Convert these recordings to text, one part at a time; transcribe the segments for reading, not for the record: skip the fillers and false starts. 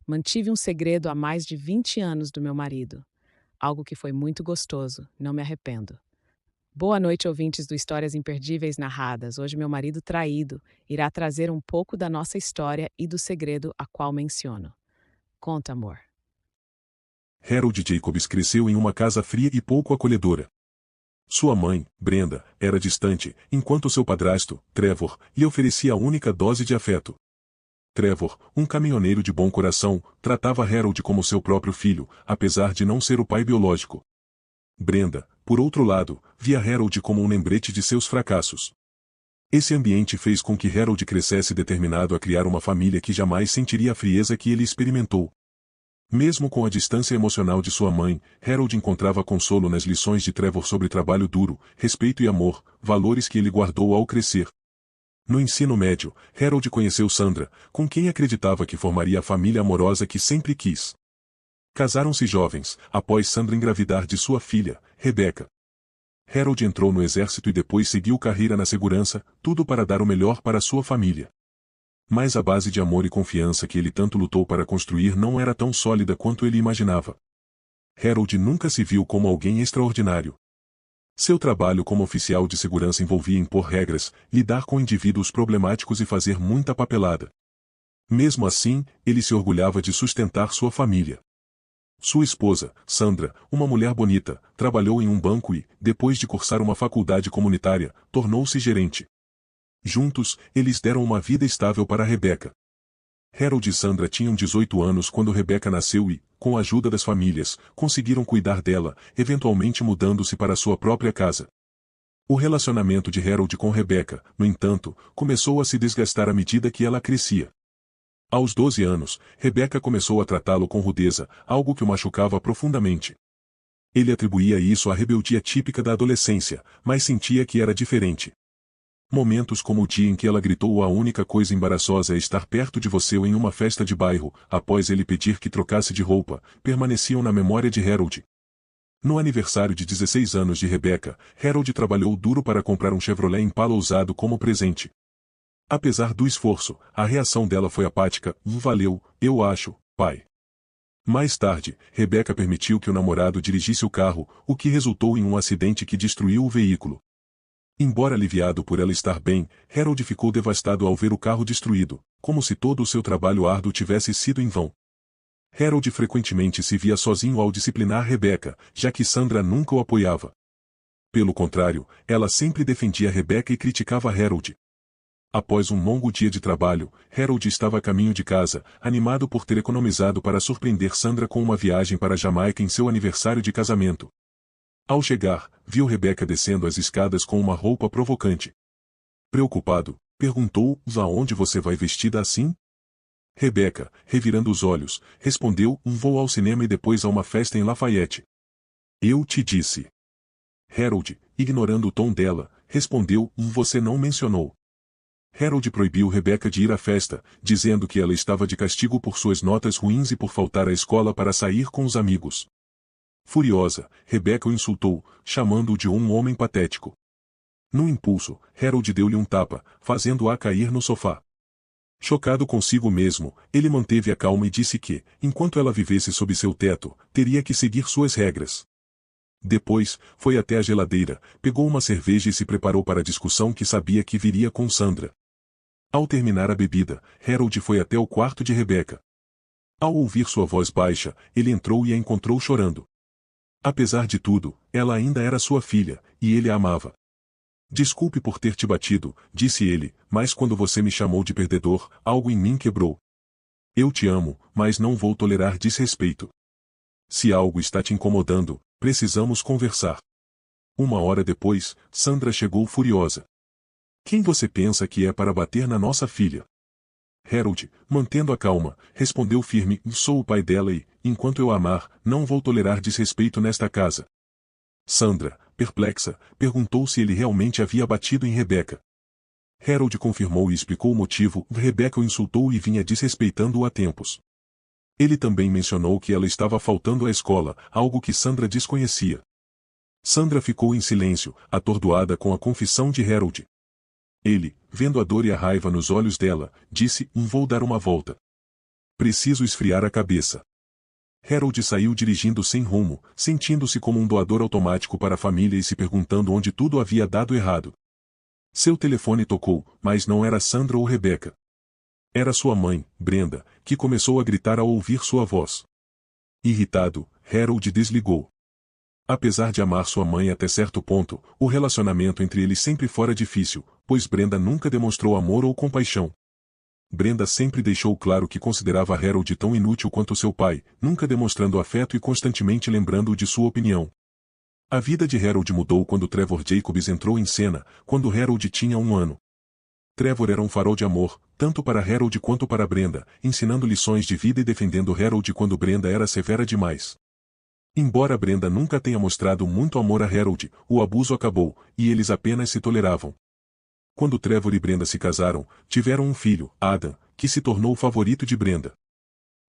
Mantive um segredo há mais de 20 anos do meu marido. Algo que foi muito gostoso, não me arrependo. Boa noite, ouvintes do Histórias Imperdíveis Narradas. Hoje, meu marido traído irá trazer um pouco da nossa história e do segredo a qual menciono. Conta, amor. Harold Jacobs cresceu em uma casa fria e pouco acolhedora. Sua mãe, Brenda, era distante, enquanto seu padrasto, Trevor, lhe oferecia a única dose de afeto. Trevor, um caminhoneiro de bom coração, tratava Harold como seu próprio filho, apesar de não ser o pai biológico. Brenda, por outro lado, via Harold como um lembrete de seus fracassos. Esse ambiente fez com que Harold crescesse determinado a criar uma família que jamais sentiria a frieza que ele experimentou. Mesmo com a distância emocional de sua mãe, Harold encontrava consolo nas lições de Trevor sobre trabalho duro, respeito e amor, valores que ele guardou ao crescer. No ensino médio, Harold conheceu Sandra, com quem acreditava que formaria a família amorosa que sempre quis. Casaram-se jovens, após Sandra engravidar de sua filha, Rebecca. Harold entrou no exército e depois seguiu carreira na segurança, tudo para dar o melhor para sua família. Mas a base de amor e confiança que ele tanto lutou para construir não era tão sólida quanto ele imaginava. Harold nunca se viu como alguém extraordinário. Seu trabalho como oficial de segurança envolvia impor regras, lidar com indivíduos problemáticos e fazer muita papelada. Mesmo assim, ele se orgulhava de sustentar sua família. Sua esposa, Sandra, uma mulher bonita, trabalhou em um banco e, depois de cursar uma faculdade comunitária, tornou-se gerente. Juntos, eles deram uma vida estável para Rebecca. Harold e Sandra tinham 18 anos quando Rebecca nasceu e, com a ajuda das famílias, conseguiram cuidar dela, eventualmente mudando-se para sua própria casa. O relacionamento de Harold com Rebecca, no entanto, começou a se desgastar à medida que ela crescia. Aos 12 anos, Rebecca começou a tratá-lo com rudeza, algo que o machucava profundamente. Ele atribuía isso à rebeldia típica da adolescência, mas sentia que era diferente. Momentos como o dia em que ela gritou a única coisa embaraçosa é estar perto de você ou em uma festa de bairro, após ele pedir que trocasse de roupa, permaneciam na memória de Harold. No aniversário de 16 anos de Rebecca, Harold trabalhou duro para comprar um Chevrolet Impala usado como presente. Apesar do esforço, a reação dela foi apática. Valeu, eu acho, pai. Mais tarde, Rebecca permitiu que o namorado dirigisse o carro, o que resultou em um acidente que destruiu o veículo. Embora aliviado por ela estar bem, Harold ficou devastado ao ver o carro destruído, como se todo o seu trabalho árduo tivesse sido em vão. Harold frequentemente se via sozinho ao disciplinar Rebecca, já que Sandra nunca o apoiava. Pelo contrário, ela sempre defendia Rebecca e criticava Harold. Após um longo dia de trabalho, Harold estava a caminho de casa, animado por ter economizado para surpreender Sandra com uma viagem para a Jamaica em seu aniversário de casamento. Ao chegar, viu Rebecca descendo as escadas com uma roupa provocante. Preocupado, perguntou: aonde você vai vestida assim? Rebecca, revirando os olhos, respondeu: vou ao cinema e depois a uma festa em Lafayette. Eu te disse. Harold, ignorando o tom dela, respondeu: você não mencionou. Harold proibiu Rebecca de ir à festa, dizendo que ela estava de castigo por suas notas ruins e por faltar à escola para sair com os amigos. Furiosa, Rebecca o insultou, chamando-o de um homem patético. No impulso, Harold deu-lhe um tapa, fazendo-a cair no sofá. Chocado consigo mesmo, ele manteve a calma e disse que, enquanto ela vivesse sob seu teto, teria que seguir suas regras. Depois, foi até a geladeira, pegou uma cerveja e se preparou para a discussão que sabia que viria com Sandra. Ao terminar a bebida, Harold foi até o quarto de Rebecca. Ao ouvir sua voz baixa, ele entrou e a encontrou chorando. Apesar de tudo, ela ainda era sua filha, e ele a amava. Desculpe por ter te batido, disse ele, mas quando você me chamou de perdedor, algo em mim quebrou. Eu te amo, mas não vou tolerar desrespeito. Se algo está te incomodando, precisamos conversar. Uma hora depois, Sandra chegou furiosa. Quem você pensa que é para bater na nossa filha? Harold, mantendo a calma, respondeu firme: sou o pai dela e, enquanto eu a amar, não vou tolerar desrespeito nesta casa. Sandra, perplexa, perguntou se ele realmente havia batido em Rebecca. Harold confirmou e explicou o motivo: Rebecca o insultou e vinha desrespeitando-o há tempos. Ele também mencionou que ela estava faltando à escola, algo que Sandra desconhecia. Sandra ficou em silêncio, atordoada com a confissão de Harold. Ele, vendo a dor e a raiva nos olhos dela, disse: vou dar uma volta. Preciso esfriar a cabeça. Harold saiu dirigindo sem rumo, sentindo-se como um doador automático para a família e se perguntando onde tudo havia dado errado. Seu telefone tocou, mas não era Sandra ou Rebecca. Era sua mãe, Brenda, que começou a gritar ao ouvir sua voz. Irritado, Harold desligou. Apesar de amar sua mãe até certo ponto, o relacionamento entre eles sempre fora difícil, pois Brenda nunca demonstrou amor ou compaixão. Brenda sempre deixou claro que considerava Harold tão inútil quanto seu pai, nunca demonstrando afeto e constantemente lembrando-o de sua opinião. A vida de Harold mudou quando Trevor Jacobs entrou em cena, quando Harold tinha 1 ano. Trevor era um farol de amor, tanto para Harold quanto para Brenda, ensinando lições de vida e defendendo Harold quando Brenda era severa demais. Embora Brenda nunca tenha mostrado muito amor a Harold, o abuso acabou, e eles apenas se toleravam. Quando Trevor e Brenda se casaram, tiveram um filho, Adam, que se tornou o favorito de Brenda.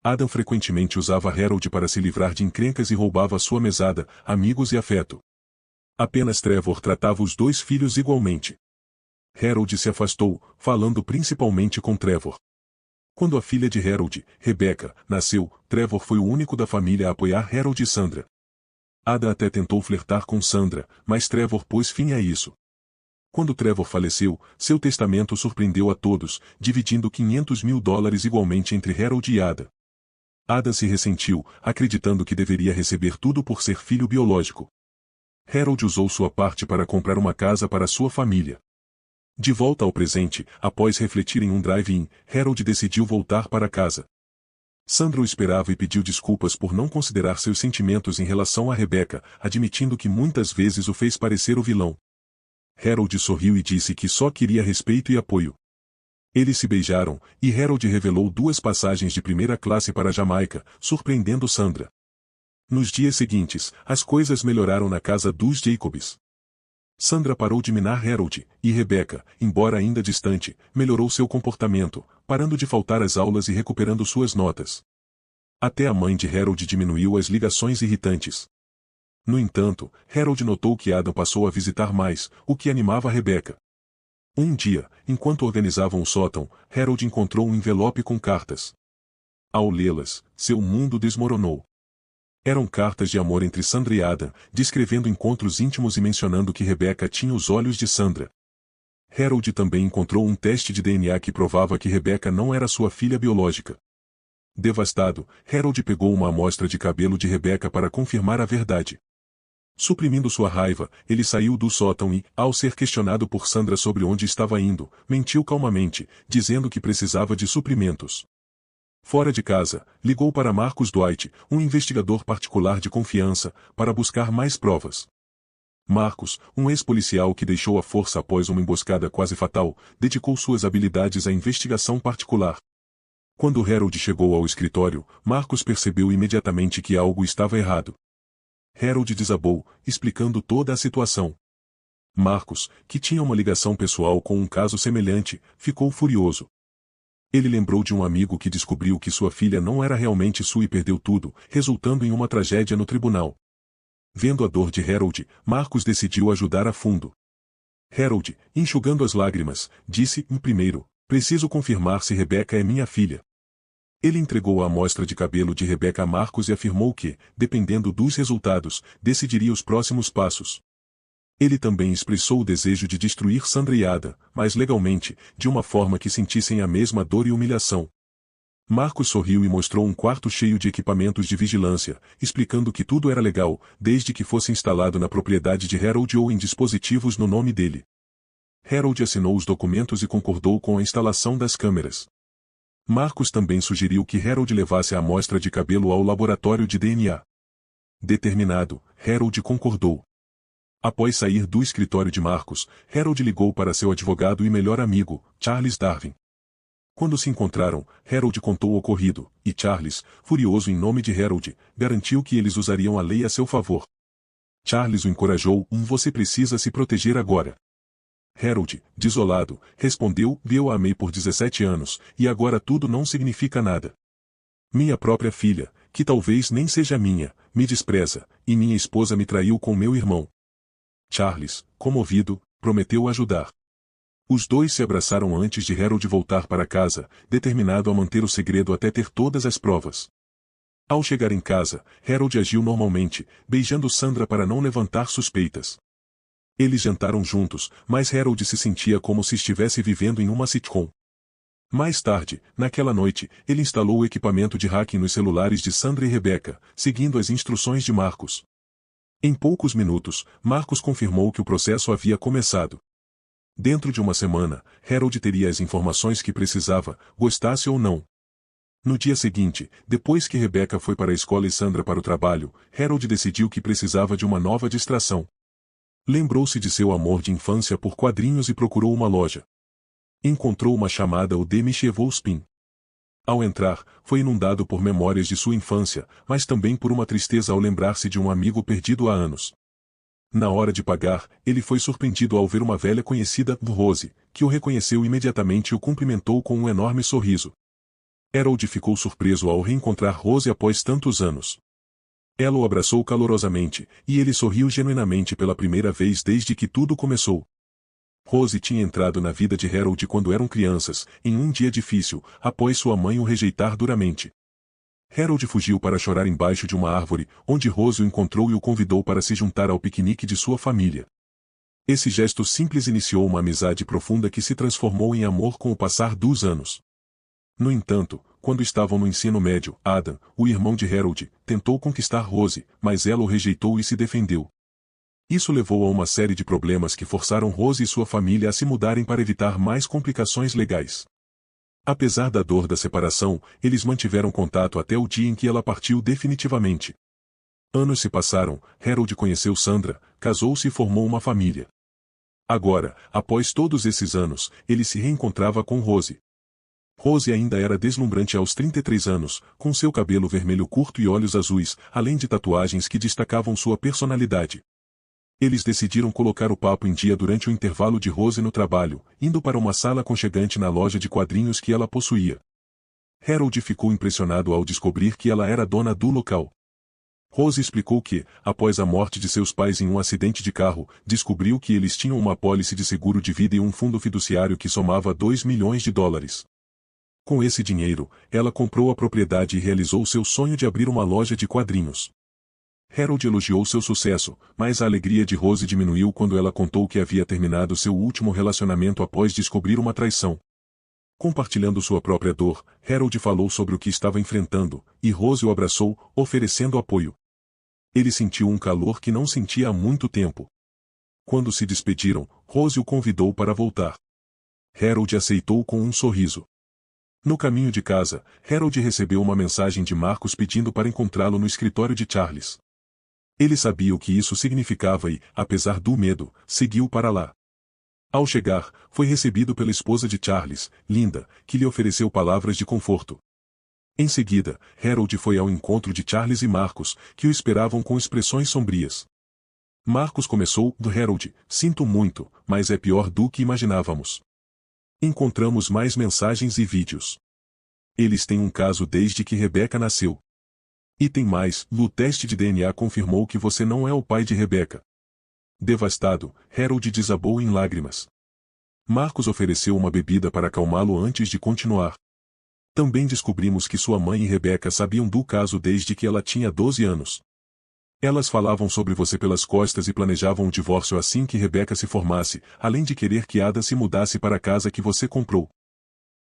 Adam frequentemente usava Harold para se livrar de encrencas e roubava sua mesada, amigos e afeto. Apenas Trevor tratava os dois filhos igualmente. Harold se afastou, falando principalmente com Trevor. Quando a filha de Harold, Rebecca, nasceu, Trevor foi o único da família a apoiar Harold e Sandra. Adam até tentou flertar com Sandra, mas Trevor pôs fim a isso. Quando Trevor faleceu, seu testamento surpreendeu a todos, dividindo $500.000 igualmente entre Harold e Ada. Ada se ressentiu, acreditando que deveria receber tudo por ser filho biológico. Harold usou sua parte para comprar uma casa para sua família. De volta ao presente, após refletir em um drive-in, Harold decidiu voltar para casa. Sandra o esperava e pediu desculpas por não considerar seus sentimentos em relação a Rebecca, admitindo que muitas vezes o fez parecer o vilão. Harold sorriu e disse que só queria respeito e apoio. Eles se beijaram, e Harold revelou 2 passagens de primeira classe para a Jamaica, surpreendendo Sandra. Nos dias seguintes, as coisas melhoraram na casa dos Jacobs. Sandra parou de minar Harold, e Rebecca, embora ainda distante, melhorou seu comportamento, parando de faltar às aulas e recuperando suas notas. Até a mãe de Harold diminuiu as ligações irritantes. No entanto, Harold notou que Adam passou a visitar mais, o que animava Rebecca. Um dia, enquanto organizavam o sótão, Harold encontrou um envelope com cartas. Ao lê-las, seu mundo desmoronou. Eram cartas de amor entre Sandra e Adam, descrevendo encontros íntimos e mencionando que Rebecca tinha os olhos de Sandra. Harold também encontrou um teste de DNA que provava que Rebecca não era sua filha biológica. Devastado, Harold pegou uma amostra de cabelo de Rebecca para confirmar a verdade. Suprimindo sua raiva, ele saiu do sótão e, ao ser questionado por Sandra sobre onde estava indo, mentiu calmamente, dizendo que precisava de suprimentos. Fora de casa, ligou para Marcus Dwight, um investigador particular de confiança, para buscar mais provas. Marcus, um ex-policial que deixou a força após uma emboscada quase fatal, dedicou suas habilidades à investigação particular. Quando Harold chegou ao escritório, Marcus percebeu imediatamente que algo estava errado. Harold desabou, explicando toda a situação. Marcus, que tinha uma ligação pessoal com um caso semelhante, ficou furioso. Ele lembrou de um amigo que descobriu que sua filha não era realmente sua e perdeu tudo, resultando em uma tragédia no tribunal. Vendo a dor de Harold, Marcus decidiu ajudar a fundo. Harold, enxugando as lágrimas, disse, primeiro, preciso confirmar se Rebecca é minha filha. Ele entregou a amostra de cabelo de Rebecca a Marcus e afirmou que, dependendo dos resultados, decidiria os próximos passos. Ele também expressou o desejo de destruir Sandra e Ada, mas legalmente, de uma forma que sentissem a mesma dor e humilhação. Marcus sorriu e mostrou um quarto cheio de equipamentos de vigilância, explicando que tudo era legal, desde que fosse instalado na propriedade de Harold ou em dispositivos no nome dele. Harold assinou os documentos e concordou com a instalação das câmeras. Marcus também sugeriu que Harold levasse a amostra de cabelo ao laboratório de DNA. Determinado, Harold concordou. Após sair do escritório de Marcus, Harold ligou para seu advogado e melhor amigo, Charles Darwin. Quando se encontraram, Harold contou o ocorrido, e Charles, furioso em nome de Harold, garantiu que eles usariam a lei a seu favor. Charles o encorajou, você precisa se proteger agora. Harold, desolado, respondeu, eu a amei por 17 anos, e agora tudo não significa nada. Minha própria filha, que talvez nem seja minha, me despreza, e minha esposa me traiu com meu irmão. Charles, comovido, prometeu ajudar. Os dois se abraçaram antes de Harold voltar para casa, determinado a manter o segredo até ter todas as provas. Ao chegar em casa, Harold agiu normalmente, beijando Sandra para não levantar suspeitas. Eles jantaram juntos, mas Harold se sentia como se estivesse vivendo em uma sitcom. Mais tarde, naquela noite, ele instalou o equipamento de hacking nos celulares de Sandra e Rebecca, seguindo as instruções de Marcos. Em poucos minutos, Marcos confirmou que o processo havia começado. Dentro de uma semana, Harold teria as informações que precisava, gostasse ou não. No dia seguinte, depois que Rebecca foi para a escola e Sandra para o trabalho, Harold decidiu que precisava de uma nova distração. Lembrou-se de seu amor de infância por quadrinhos e procurou uma loja. Encontrou uma chamada o de Michel Spin. Ao entrar, foi inundado por memórias de sua infância, mas também por uma tristeza ao lembrar-se de um amigo perdido há anos. Na hora de pagar, ele foi surpreendido ao ver uma velha conhecida, Rose, que o reconheceu imediatamente e o cumprimentou com um enorme sorriso. Harold ficou surpreso ao reencontrar Rose após tantos anos. Ela o abraçou calorosamente, e ele sorriu genuinamente pela primeira vez desde que tudo começou. Rose tinha entrado na vida de Harold quando eram crianças, em um dia difícil, após sua mãe o rejeitar duramente. Harold fugiu para chorar embaixo de uma árvore, onde Rose o encontrou e o convidou para se juntar ao piquenique de sua família. Esse gesto simples iniciou uma amizade profunda que se transformou em amor com o passar dos anos. No entanto, quando estavam no ensino médio, Adam, o irmão de Harold, tentou conquistar Rose, mas ela o rejeitou e se defendeu. Isso levou a uma série de problemas que forçaram Rose e sua família a se mudarem para evitar mais complicações legais. Apesar da dor da separação, eles mantiveram contato até o dia em que ela partiu definitivamente. Anos se passaram, Harold conheceu Sandra, casou-se e formou uma família. Agora, após todos esses anos, ele se reencontrava com Rose. Rose ainda era deslumbrante aos 33 anos, com seu cabelo vermelho curto e olhos azuis, além de tatuagens que destacavam sua personalidade. Eles decidiram colocar o papo em dia durante o intervalo de Rose no trabalho, indo para uma sala aconchegante na loja de quadrinhos que ela possuía. Harold ficou impressionado ao descobrir que ela era dona do local. Rose explicou que, após a morte de seus pais em um acidente de carro, descobriu que eles tinham uma apólice de seguro de vida e um fundo fiduciário que somava $2 milhões. Com esse dinheiro, ela comprou a propriedade e realizou seu sonho de abrir uma loja de quadrinhos. Harold elogiou seu sucesso, mas a alegria de Rose diminuiu quando ela contou que havia terminado seu último relacionamento após descobrir uma traição. Compartilhando sua própria dor, Harold falou sobre o que estava enfrentando, e Rose o abraçou, oferecendo apoio. Ele sentiu um calor que não sentia há muito tempo. Quando se despediram, Rose o convidou para voltar. Harold aceitou com um sorriso. No caminho de casa, Harold recebeu uma mensagem de Marcos pedindo para encontrá-lo no escritório de Charles. Ele sabia o que isso significava e, apesar do medo, seguiu para lá. Ao chegar, foi recebido pela esposa de Charles, Linda, que lhe ofereceu palavras de conforto. Em seguida, Harold foi ao encontro de Charles e Marcos, que o esperavam com expressões sombrias. Marcos começou: Harold, sinto muito, mas é pior do que imaginávamos. Encontramos mais mensagens e vídeos. Eles têm um caso desde que Rebecca nasceu. E tem mais, o teste de DNA confirmou que você não é o pai de Rebecca. Devastado, Harold desabou em lágrimas. Marcos ofereceu uma bebida para acalmá-lo antes de continuar. Também descobrimos que sua mãe e Rebecca sabiam do caso desde que ela tinha 12 anos. Elas falavam sobre você pelas costas e planejavam o divórcio assim que Rebecca se formasse, além de querer que Ada se mudasse para a casa que você comprou.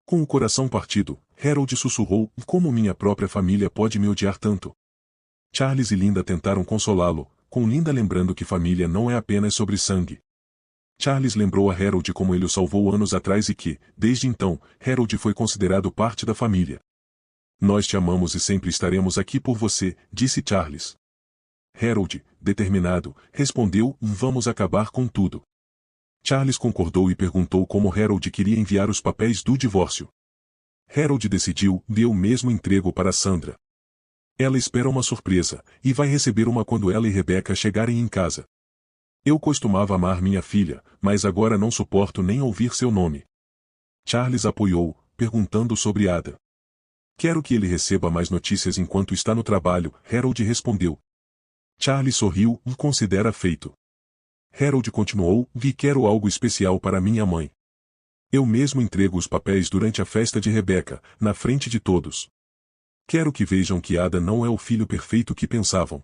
Com o coração partido, Harold sussurrou: como minha própria família pode me odiar tanto? Charles e Linda tentaram consolá-lo, com Linda lembrando que família não é apenas sobre sangue. Charles lembrou a Harold como ele o salvou anos atrás e que, desde então, Harold foi considerado parte da família. Nós te amamos e sempre estaremos aqui por você, disse Charles. Harold, determinado, respondeu: vamos acabar com tudo. Charles concordou e perguntou como Harold queria enviar os papéis do divórcio. Harold decidiu: eu mesmo entrego para Sandra. Ela espera uma surpresa, e vai receber uma quando ela e Rebecca chegarem em casa. Eu costumava amar minha filha, mas agora não suporto nem ouvir seu nome. Charles apoiou, perguntando sobre Ada. Quero que ele receba mais notícias enquanto está no trabalho, Harold respondeu. Charles sorriu: considera feito. Harold continuou: quero algo especial para minha mãe. Eu mesmo entrego os papéis durante a festa de Rebeca, na frente de todos. Quero que vejam que Ada não é o filho perfeito que pensavam.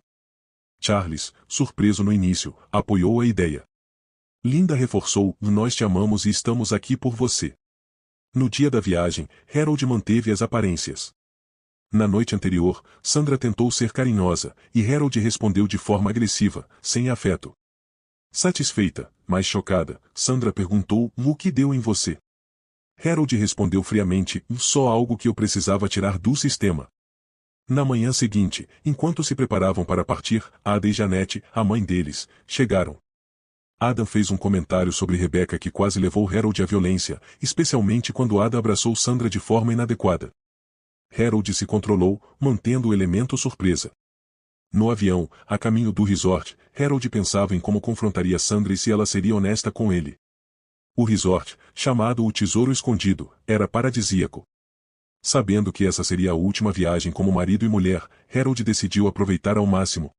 Charles, surpreso no início, apoiou a ideia. Linda reforçou: nós te amamos e estamos aqui por você. No dia da viagem, Harold manteve as aparências. Na noite anterior, Sandra tentou ser carinhosa, e Harold respondeu de forma agressiva, sem afeto. Satisfeita, mas chocada, Sandra perguntou: o que deu em você? Harold respondeu friamente: só algo que eu precisava tirar do sistema. Na manhã seguinte, enquanto se preparavam para partir, Ada e Janete, a mãe deles, chegaram. Adam fez um comentário sobre Rebecca que quase levou Harold à violência, especialmente quando Ada abraçou Sandra de forma inadequada. Harold se controlou, mantendo o elemento surpresa. No avião, a caminho do resort, Harold pensava em como confrontaria Sandra e se ela seria honesta com ele. O resort, chamado o Tesouro Escondido, era paradisíaco. Sabendo que essa seria a última viagem como marido e mulher, Harold decidiu aproveitar ao máximo.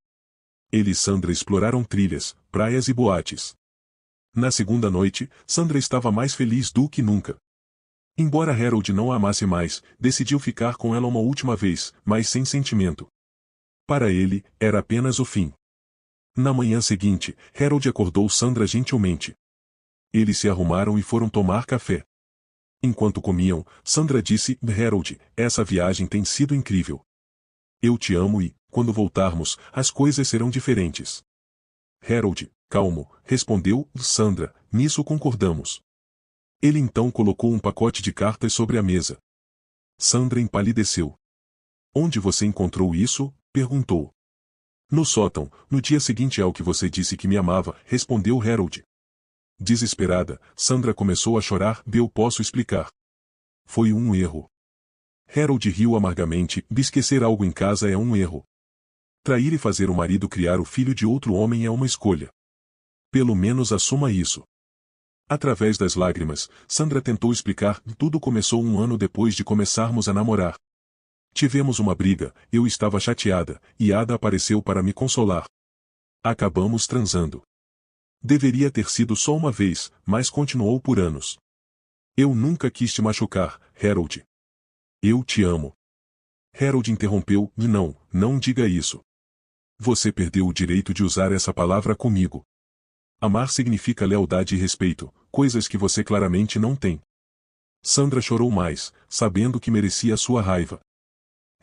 Ele e Sandra exploraram trilhas, praias e boates. Na segunda noite, Sandra estava mais feliz do que nunca. Embora Harold não a amasse mais, decidiu ficar com ela uma última vez, mas sem sentimento. Para ele, era apenas o fim. Na manhã seguinte, Harold acordou Sandra gentilmente. Eles se arrumaram e foram tomar café. Enquanto comiam, Sandra disse: Harold, essa viagem tem sido incrível. Eu te amo e, quando voltarmos, as coisas serão diferentes. Harold, calmo, respondeu Sandra, nisso concordamos. Ele então colocou um pacote de cartas sobre a mesa. Sandra empalideceu. Onde você encontrou isso? Perguntou. No sótão, no dia seguinte ao que você disse que me amava, respondeu Harold. Desesperada, Sandra começou a chorar. Eu posso explicar. Foi um erro. Harold riu amargamente. Esquecer algo em casa é um erro. Trair e fazer o marido criar o filho de outro homem é uma escolha. Pelo menos assuma isso. Através das lágrimas, Sandra tentou explicar. Tudo começou um ano depois de começarmos a namorar. Tivemos uma briga, eu estava chateada, e Ada apareceu para me consolar. Acabamos transando. Deveria ter sido só uma vez, mas continuou por anos. Eu nunca quis te machucar, Harold. Eu te amo. Harold interrompeu. Não, não diga isso. Você perdeu o direito de usar essa palavra comigo. Amar significa lealdade e respeito, coisas que você claramente não tem. Sandra chorou mais, sabendo que merecia sua raiva.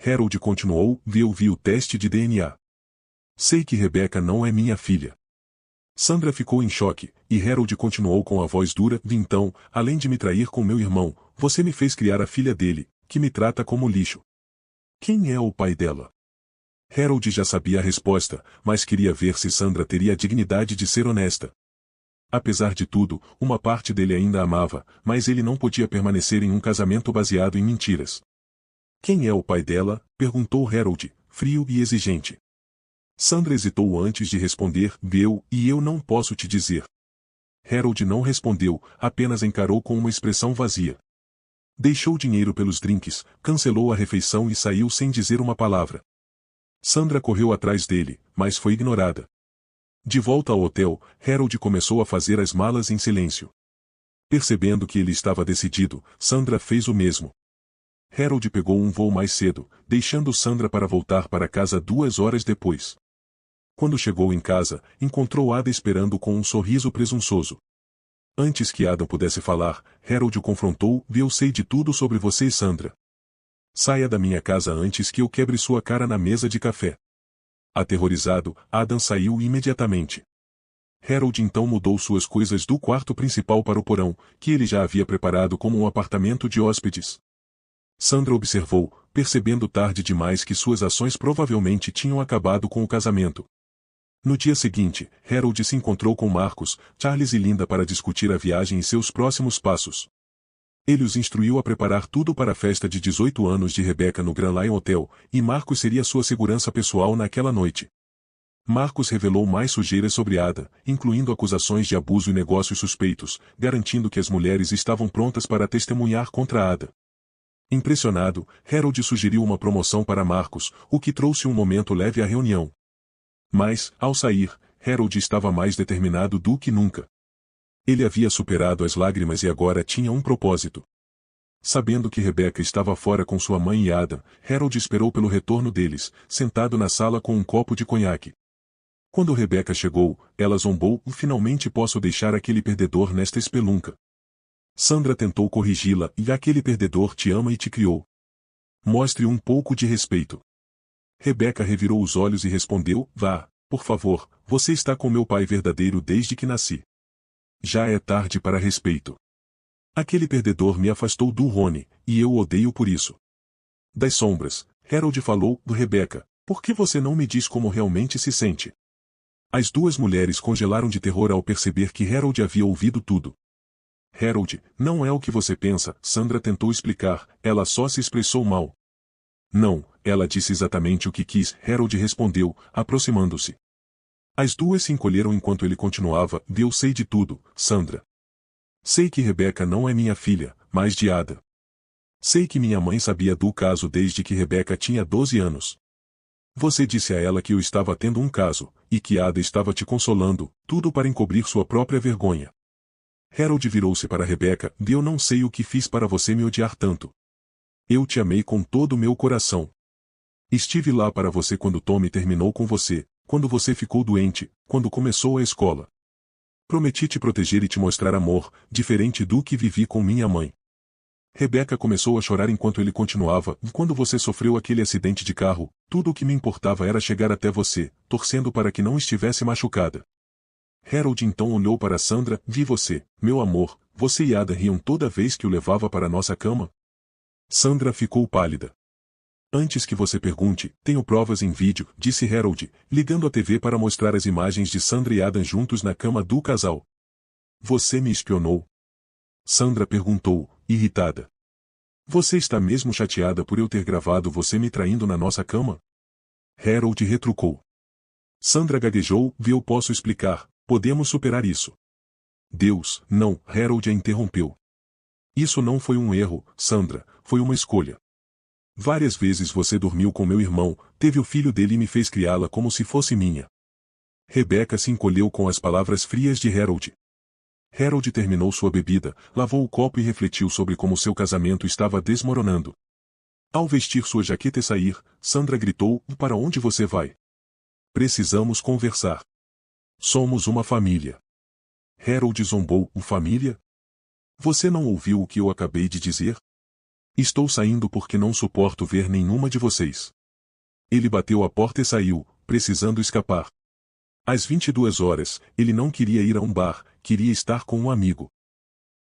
Harold continuou. Eu vi o teste de DNA. Sei que Rebecca não é minha filha. Sandra ficou em choque, e Harold continuou com a voz dura. Então, além de me trair com meu irmão, você me fez criar a filha dele, que me trata como lixo. Quem é o pai dela? Harold já sabia a resposta, mas queria ver se Sandra teria a dignidade de ser honesta. Apesar de tudo, uma parte dele ainda a amava, mas ele não podia permanecer em um casamento baseado em mentiras. Quem é o pai dela? Perguntou Harold, frio e exigente. Sandra hesitou antes de responder. Eu não posso te dizer. Harold não respondeu, apenas encarou com uma expressão vazia. Deixou dinheiro pelos drinks, cancelou a refeição e saiu sem dizer uma palavra. Sandra correu atrás dele, mas foi ignorada. De volta ao hotel, Harold começou a fazer as malas em silêncio. Percebendo que ele estava decidido, Sandra fez o mesmo. Harold pegou um voo mais cedo, deixando Sandra para voltar para casa 2 horas depois. Quando chegou em casa, encontrou Ada esperando com um sorriso presunçoso. Antes que Ada pudesse falar, Harold o confrontou. Eu sei de tudo sobre você e Sandra. Saia da minha casa antes que eu quebre sua cara na mesa de café. Aterrorizado, Adam saiu imediatamente. Harold então mudou suas coisas do quarto principal para o porão, que ele já havia preparado como um apartamento de hóspedes. Sandra observou, percebendo tarde demais que suas ações provavelmente tinham acabado com o casamento. No dia seguinte, Harold se encontrou com Marcus, Charles e Linda para discutir a viagem e seus próximos passos. Ele os instruiu a preparar tudo para a festa de 18 anos de Rebecca no Grand Lion Hotel, e Marcus seria sua segurança pessoal naquela noite. Marcus revelou mais sujeiras sobre Ada, incluindo acusações de abuso e negócios suspeitos, garantindo que as mulheres estavam prontas para testemunhar contra Ada. Impressionado, Harold sugeriu uma promoção para Marcus, o que trouxe um momento leve à reunião. Mas, ao sair, Harold estava mais determinado do que nunca. Ele havia superado as lágrimas e agora tinha um propósito. Sabendo que Rebeca estava fora com sua mãe e Adam, Harold esperou pelo retorno deles, sentado na sala com um copo de conhaque. Quando Rebeca chegou, ela zombou: finalmente posso deixar aquele perdedor nesta espelunca. Sandra tentou corrigi-la: e aquele perdedor te ama e te criou. Mostre um pouco de respeito. Rebeca revirou os olhos e respondeu: vá, por favor, você está com meu pai verdadeiro desde que nasci. Já é tarde para respeito. Aquele perdedor me afastou do Rony, e eu o odeio por isso. Das sombras, Harold falou: Rebeca, por que você não me diz como realmente se sente? As duas mulheres congelaram de terror ao perceber que Harold havia ouvido tudo. Harold, não é o que você pensa, Sandra tentou explicar, ela só se expressou mal. Não, ela disse exatamente o que quis, Harold respondeu, aproximando-se. As duas se encolheram enquanto ele continuava: eu sei de tudo, Sandra. Sei que Rebeca não é minha filha, mas de Ada. Sei que minha mãe sabia do caso desde que Rebeca tinha 12 anos. Você disse a ela que eu estava tendo um caso, e que Ada estava te consolando, tudo para encobrir sua própria vergonha. Harold virou-se para Rebeca: eu não sei o que fiz para você me odiar tanto. Eu te amei com todo o meu coração. Estive lá para você quando Tommy terminou com você, quando você ficou doente, quando começou a escola. Prometi te proteger e te mostrar amor, diferente do que vivi com minha mãe. Rebeca começou a chorar enquanto ele continuava: quando você sofreu aquele acidente de carro, tudo o que me importava era chegar até você, torcendo para que não estivesse machucada. Harold então olhou para Sandra: vi você, meu amor, você e Ada riam toda vez que o levava para nossa cama? Sandra ficou pálida. Antes que você pergunte, tenho provas em vídeo, disse Harold, ligando a TV para mostrar as imagens de Sandra e Adam juntos na cama do casal. Você me espionou? Sandra perguntou, irritada. Você está mesmo chateada por eu ter gravado você me traindo na nossa cama? Harold retrucou. Sandra gaguejou: eu posso explicar, podemos superar isso. Deus, não, Harold a interrompeu. Isso não foi um erro, Sandra, foi uma escolha. Várias vezes você dormiu com meu irmão, teve o filho dele e me fez criá-la como se fosse minha. Rebeca se encolheu com as palavras frias de Harold. Harold terminou sua bebida, lavou o copo e refletiu sobre como seu casamento estava desmoronando. Ao vestir sua jaqueta e sair, Sandra gritou: para onde você vai? Precisamos conversar. Somos uma família. Harold zombou: família? Você não ouviu o que eu acabei de dizer? Estou saindo porque não suporto ver nenhuma de vocês. Ele bateu a porta e saiu, precisando escapar. Às 22 horas, ele não queria ir a um bar, queria estar com um amigo.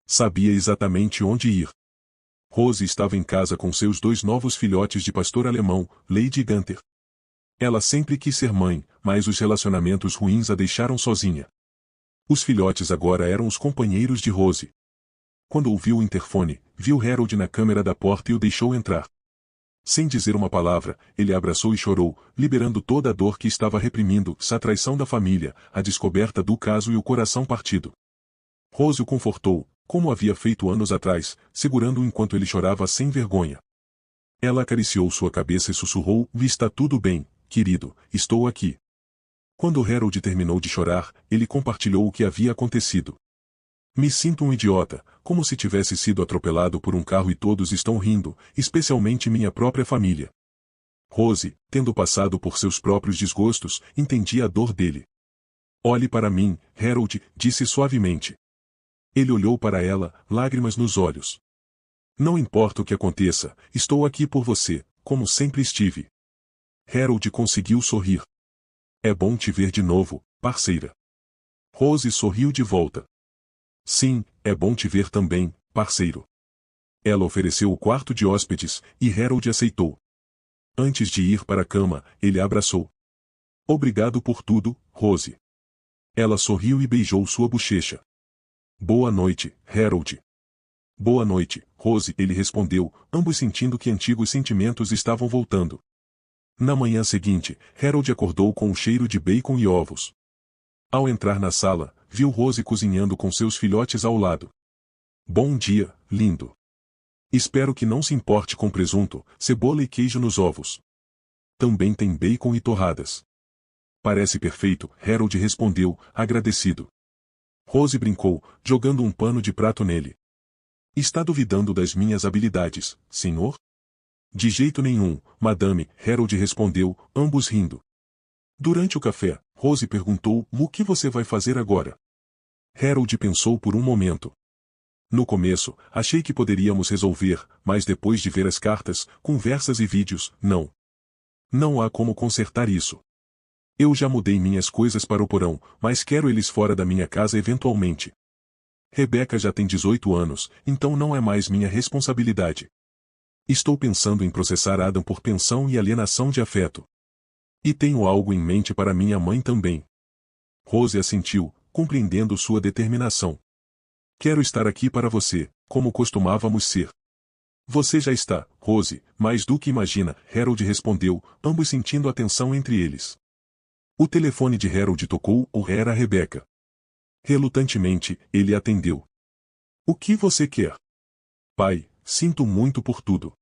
Sabia exatamente onde ir. Rose estava em casa com seus 2 novos filhotes de pastor alemão, Lady e Gunther. Ela sempre quis ser mãe, mas os relacionamentos ruins a deixaram sozinha. Os filhotes agora eram os companheiros de Rose. Quando ouviu o interfone, viu Harold na câmera da porta e o deixou entrar. Sem dizer uma palavra, ele a abraçou e chorou, liberando toda a dor que estava reprimindo, a traição da família, a descoberta do caso e o coração partido. Rose o confortou, como havia feito anos atrás, segurando-o enquanto ele chorava sem vergonha. Ela acariciou sua cabeça e sussurrou: está tudo bem, querido, estou aqui. Quando Harold terminou de chorar, ele compartilhou o que havia acontecido. Me sinto um idiota, como se tivesse sido atropelado por um carro e todos estão rindo, especialmente minha própria família. Rose, tendo passado por seus próprios desgostos, entendia a dor dele. Olhe para mim, Harold, disse suavemente. Ele olhou para ela, lágrimas nos olhos. Não importa o que aconteça, estou aqui por você, como sempre estive. Harold conseguiu sorrir. É bom te ver de novo, parceira. Rose sorriu de volta. Sim, é bom te ver também, parceiro. Ela ofereceu o quarto de hóspedes, e Harold aceitou. Antes de ir para a cama, ele a abraçou. Obrigado por tudo, Rose. Ela sorriu e beijou sua bochecha. Boa noite, Harold. Boa noite, Rose, ele respondeu, ambos sentindo que antigos sentimentos estavam voltando. Na manhã seguinte, Harold acordou com o cheiro de bacon e ovos. Ao entrar na sala, viu Rose cozinhando com seus filhotes ao lado. Bom dia, lindo. Espero que não se importe com presunto, cebola e queijo nos ovos. Também tem bacon e torradas. Parece perfeito, Harold respondeu, agradecido. Rose brincou, jogando um pano de prato nele. Está duvidando das minhas habilidades, senhor? De jeito nenhum, Madame, Harold respondeu, ambos rindo. Durante o café, Rose perguntou, o que você vai fazer agora? Harold pensou por um momento. No começo, achei que poderíamos resolver, mas depois de ver as cartas, conversas e vídeos, não. Não há como consertar isso. Eu já mudei minhas coisas para o porão, mas quero eles fora da minha casa eventualmente. Rebecca já tem 18 anos, então não é mais minha responsabilidade. Estou pensando em processar Adam por pensão e alienação de afeto. E tenho algo em mente para minha mãe também. Rose assentiu, compreendendo sua determinação. Quero estar aqui para você, como costumávamos ser. Você já está, Rose, mais do que imagina, Harold respondeu, ambos sentindo a tensão entre eles. O telefone de Harold tocou ou era Rebecca. Relutantemente, ele atendeu. O que você quer? Pai, sinto muito por tudo.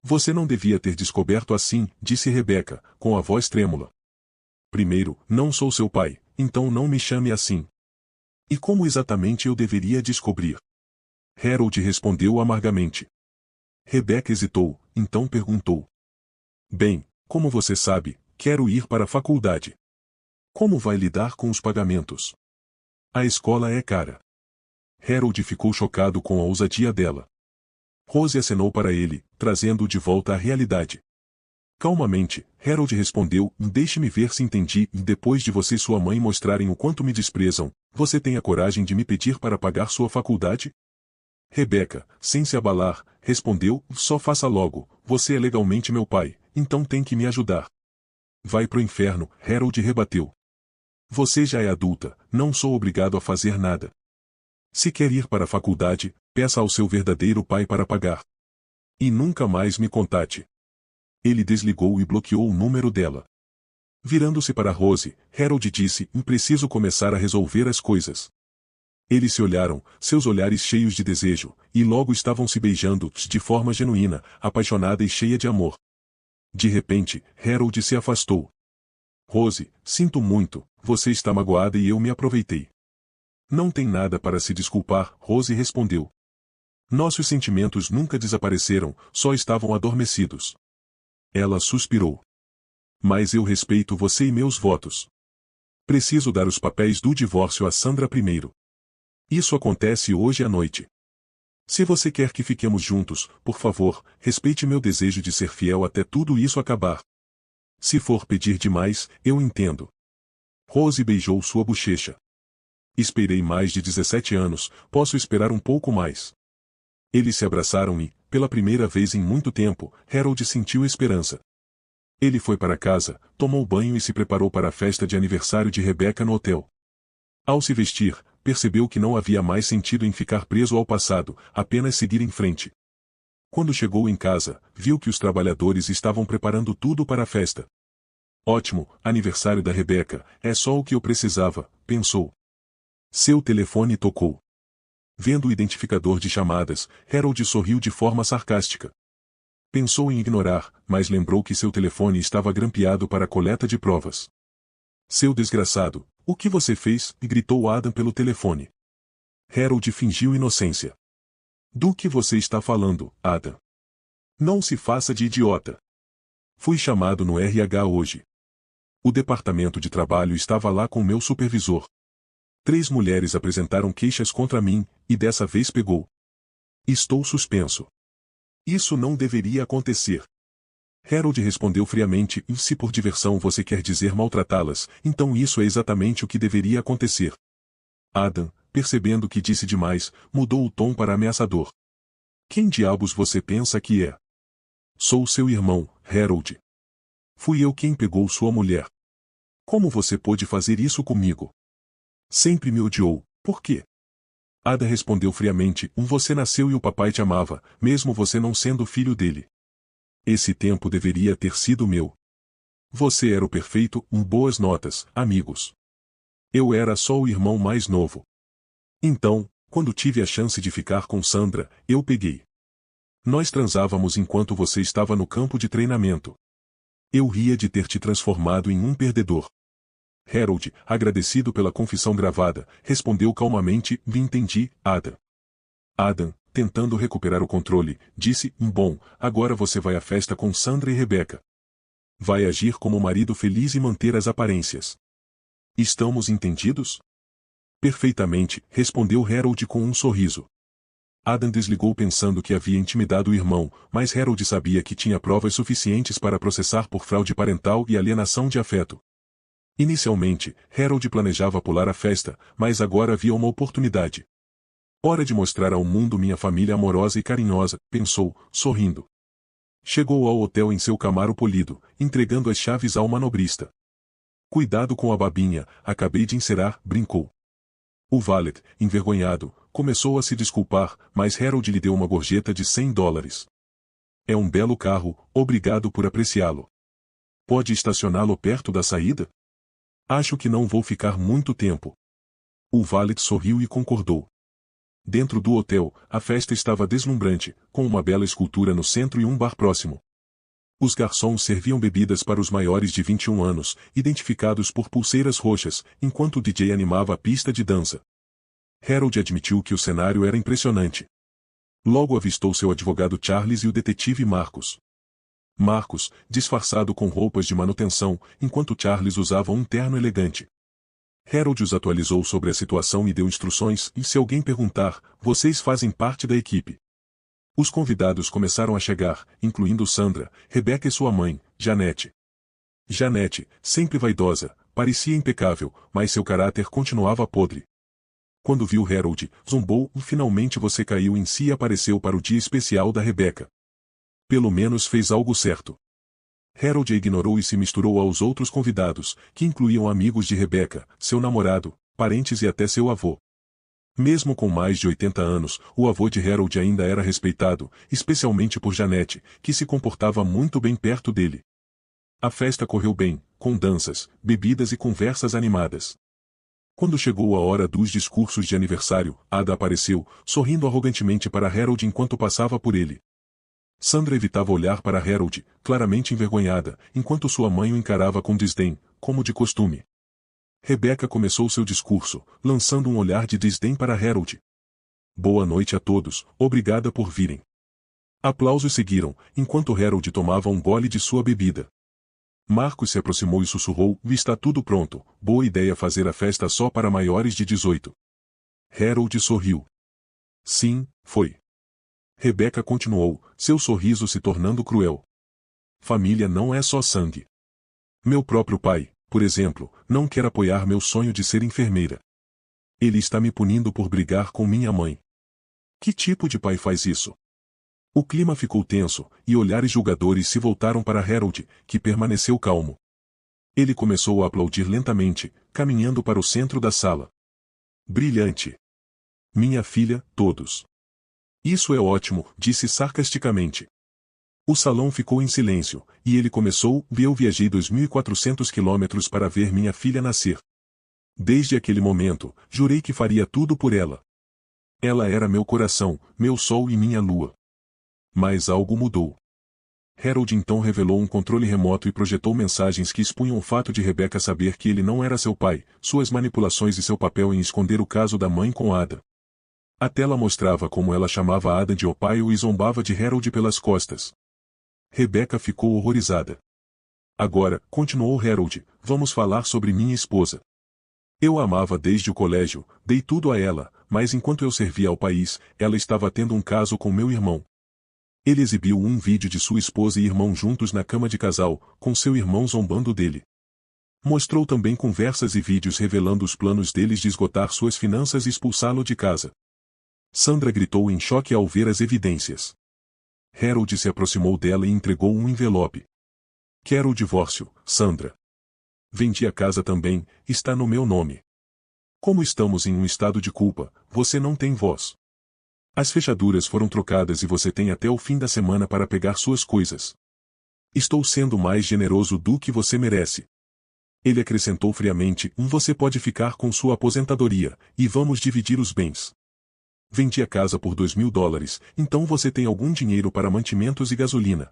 Você não devia ter descoberto assim, disse Rebecca, com a voz trêmula. Primeiro, não sou seu pai, então não me chame assim. E como exatamente eu deveria descobrir? Harold respondeu amargamente. Rebecca hesitou, então perguntou. Bem, como você sabe, quero ir para a faculdade. Como vai lidar com os pagamentos? A escola é cara. Harold ficou chocado com a ousadia dela. Rose acenou para ele, trazendo-o de volta à realidade. Calmamente, Harold respondeu, deixe-me ver se entendi, depois de você e sua mãe mostrarem o quanto me desprezam, você tem a coragem de me pedir para pagar sua faculdade? Rebecca, sem se abalar, respondeu, só faça logo, você é legalmente meu pai, então tem que me ajudar. Vai pro inferno, Harold rebateu. Você já é adulta, não sou obrigado a fazer nada. Se quer ir para a faculdade, peça ao seu verdadeiro pai para pagar. E nunca mais me contate. Ele desligou e bloqueou o número dela. Virando-se para Rose, Harold disse, preciso começar a resolver as coisas. Eles se olharam, seus olhares cheios de desejo, e logo estavam se beijando, de forma genuína, apaixonada e cheia de amor. De repente, Harold se afastou. Rose, sinto muito, você está magoada e eu me aproveitei. Não tem nada para se desculpar, Rose respondeu. Nossos sentimentos nunca desapareceram, só estavam adormecidos. Ela suspirou. Mas eu respeito você e meus votos. Preciso dar os papéis do divórcio a Sandra primeiro. Isso acontece hoje à noite. Se você quer que fiquemos juntos, por favor, respeite meu desejo de ser fiel até tudo isso acabar. Se for pedir demais, eu entendo. Rose beijou sua bochecha. Esperei mais de 17 anos, posso esperar um pouco mais. Eles se abraçaram e, pela primeira vez em muito tempo, Harold sentiu esperança. Ele foi para casa, tomou banho e se preparou para a festa de aniversário de Rebecca no hotel. Ao se vestir, percebeu que não havia mais sentido em ficar preso ao passado, apenas seguir em frente. Quando chegou em casa, viu que os trabalhadores estavam preparando tudo para a festa. Ótimo, aniversário da Rebecca, é só o que eu precisava, pensou. Seu telefone tocou. Vendo o identificador de chamadas, Harold sorriu de forma sarcástica. Pensou em ignorar, mas lembrou que seu telefone estava grampeado para a coleta de provas. Seu desgraçado, o que você fez? Gritou Adam pelo telefone. Harold fingiu inocência. Do que você está falando, Adam? Não se faça de idiota. Fui chamado no RH hoje. O departamento de trabalho estava lá com meu supervisor. 3 mulheres apresentaram queixas contra mim, e dessa vez pegou. Estou suspenso. Isso não deveria acontecer. Harold respondeu friamente, e se por diversão você quer dizer maltratá-las, então isso é exatamente o que deveria acontecer. Adam, percebendo que disse demais, mudou o tom para ameaçador. Quem diabos você pensa que é? Sou seu irmão, Harold. Fui eu quem pegou sua mulher. Como você pôde fazer isso comigo? Sempre me odiou, por quê? Ada respondeu friamente, você nasceu e o papai te amava, mesmo você não sendo filho dele. Esse tempo deveria ter sido meu. Você era o perfeito, boas notas, amigos. Eu era só o irmão mais novo. Então, quando tive a chance de ficar com Sandra, eu peguei. Nós transávamos enquanto você estava no campo de treinamento. Eu ria de ter te transformado em um perdedor. Harold, agradecido pela confissão gravada, respondeu calmamente: me entendi, Adam. Adam, tentando recuperar o controle, disse: bom, agora você vai à festa com Sandra e Rebecca. Vai agir como marido feliz e manter as aparências. Estamos entendidos? Perfeitamente, respondeu Harold com um sorriso. Adam desligou pensando que havia intimidado o irmão, mas Harold sabia que tinha provas suficientes para processar por fraude parental e alienação de afeto. Inicialmente, Harold planejava pular a festa, mas agora havia uma oportunidade. Hora de mostrar ao mundo minha família amorosa e carinhosa, pensou, sorrindo. Chegou ao hotel em seu Camaro polido, entregando as chaves ao manobrista. Cuidado com a babinha, acabei de encerar, brincou. O valet, envergonhado, começou a se desculpar, mas Harold lhe deu uma gorjeta de $100. É um belo carro, obrigado por apreciá-lo. Pode estacioná-lo perto da saída? Acho que não vou ficar muito tempo. O valet sorriu e concordou. Dentro do hotel, a festa estava deslumbrante, com uma bela escultura no centro e um bar próximo. Os garçons serviam bebidas para os maiores de 21 anos, identificados por pulseiras roxas, enquanto o DJ animava a pista de dança. Harold admitiu que o cenário era impressionante. Logo avistou seu advogado Charles e o detetive Marcus. Marcus, disfarçado com roupas de manutenção, enquanto Charles usava um terno elegante. Harold os atualizou sobre a situação e deu instruções, e se alguém perguntar, vocês fazem parte da equipe. Os convidados começaram a chegar, incluindo Sandra, Rebecca e sua mãe, Janete. Janete, sempre vaidosa, parecia impecável, mas seu caráter continuava podre. Quando viu Harold, zombou: finalmente você caiu em si e apareceu para o dia especial da Rebecca. Pelo menos fez algo certo. Harold a ignorou e se misturou aos outros convidados, que incluíam amigos de Rebecca, seu namorado, parentes e até seu avô. Mesmo com mais de 80 anos, o avô de Harold ainda era respeitado, especialmente por Janete, que se comportava muito bem perto dele. A festa correu bem, com danças, bebidas e conversas animadas. Quando chegou a hora dos discursos de aniversário, Ada apareceu, sorrindo arrogantemente para Harold enquanto passava por ele. Sandra evitava olhar para Harold, claramente envergonhada, enquanto sua mãe o encarava com desdém, como de costume. Rebecca começou seu discurso, lançando um olhar de desdém para Harold. Boa noite a todos, obrigada por virem. Aplausos seguiram, enquanto Harold tomava um gole de sua bebida. Marcos se aproximou e sussurrou: está tudo pronto, boa ideia fazer a festa só para maiores de 18. Harold sorriu. Sim, foi. Rebecca continuou, seu sorriso se tornando cruel. Família não é só sangue. Meu próprio pai, por exemplo, não quer apoiar meu sonho de ser enfermeira. Ele está me punindo por brigar com minha mãe. Que tipo de pai faz isso? O clima ficou tenso, e olhares julgadores se voltaram para Harold, que permaneceu calmo. Ele começou a aplaudir lentamente, caminhando para o centro da sala. Brilhante. Minha filha, todos. Isso é ótimo, disse sarcasticamente. O salão ficou em silêncio, e ele começou: eu viajei 2.400 quilômetros para ver minha filha nascer. Desde aquele momento, jurei que faria tudo por ela. Ela era meu coração, meu sol e minha lua. Mas algo mudou. Harold então revelou um controle remoto e projetou mensagens que expunham o fato de Rebecca saber que ele não era seu pai, suas manipulações e seu papel em esconder o caso da mãe com Ada. A tela mostrava como ela chamava Ada de Opaio e zombava de Harold pelas costas. Rebecca ficou horrorizada. Agora, continuou Harold, vamos falar sobre minha esposa. Eu a amava desde o colégio, dei tudo a ela, mas enquanto eu servia ao país, ela estava tendo um caso com meu irmão. Ele exibiu um vídeo de sua esposa e irmão juntos na cama de casal, com seu irmão zombando dele. Mostrou também conversas e vídeos revelando os planos deles de esgotar suas finanças e expulsá-lo de casa. Sandra gritou em choque ao ver as evidências. Harold se aproximou dela e entregou um envelope. Quero o divórcio, Sandra. Vendi a casa também, está no meu nome. Como estamos em um estado de culpa, você não tem voz. As fechaduras foram trocadas e você tem até o fim da semana para pegar suas coisas. Estou sendo mais generoso do que você merece. Ele acrescentou friamente: você pode ficar com sua aposentadoria, e vamos dividir os bens. Vendi a casa por $2.000, então você tem algum dinheiro para mantimentos e gasolina.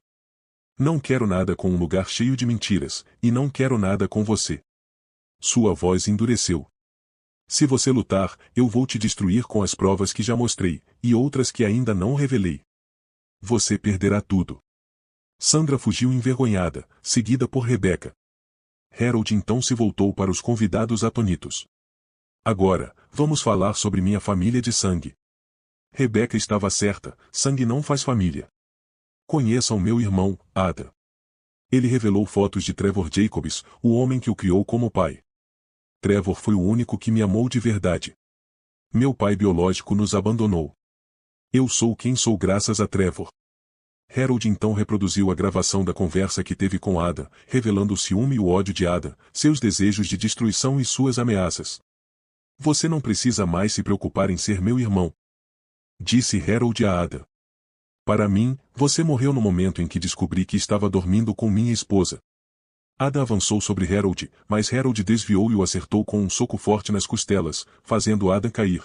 Não quero nada com um lugar cheio de mentiras, e não quero nada com você. Sua voz endureceu. Se você lutar, eu vou te destruir com as provas que já mostrei, e outras que ainda não revelei. Você perderá tudo. Sandra fugiu envergonhada, seguida por Rebeca. Harold então se voltou para os convidados atônitos. Agora, vamos falar sobre minha família de sangue. Rebeca estava certa, sangue não faz família. Conheçam meu irmão, Ada. Ele revelou fotos de Trevor Jacobs, o homem que o criou como pai. Trevor foi o único que me amou de verdade. Meu pai biológico nos abandonou. Eu sou quem sou graças a Trevor. Harold então reproduziu a gravação da conversa que teve com Ada, revelando o ciúme e o ódio de Ada, seus desejos de destruição e suas ameaças. Você não precisa mais se preocupar em ser meu irmão, disse Harold a Ada. Para mim, você morreu no momento em que descobri que estava dormindo com minha esposa. Ada avançou sobre Harold, mas Harold desviou e o acertou com um soco forte nas costelas, fazendo Ada cair.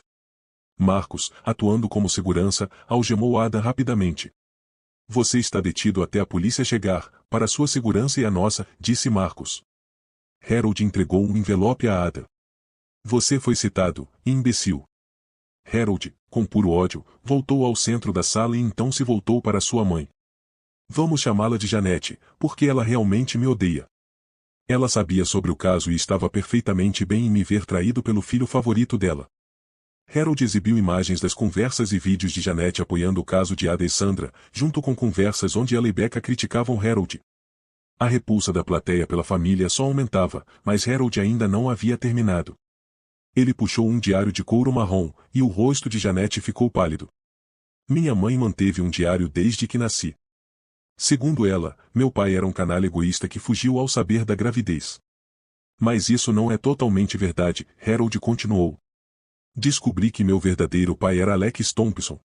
Marcos, atuando como segurança, algemou Ada rapidamente. Você está detido até a polícia chegar, para sua segurança e a nossa, disse Marcos. Harold entregou um envelope a Ada. Você foi citado, imbecil. Harold, com puro ódio, voltou ao centro da sala e então se voltou para sua mãe. Vamos chamá-la de Janete, porque ela realmente me odeia. Ela sabia sobre o caso e estava perfeitamente bem em me ver traído pelo filho favorito dela. Harold exibiu imagens das conversas e vídeos de Janete apoiando o caso de Ada e Sandra, junto com conversas onde ela e Becca criticavam Harold. A repulsa da plateia pela família só aumentava, mas Harold ainda não havia terminado. Ele puxou um diário de couro marrom, e o rosto de Janete ficou pálido. Minha mãe manteve um diário desde que nasci. Segundo ela, meu pai era um canalha egoísta que fugiu ao saber da gravidez. Mas isso não é totalmente verdade, Harold continuou. Descobri que meu verdadeiro pai era Alex Thompson.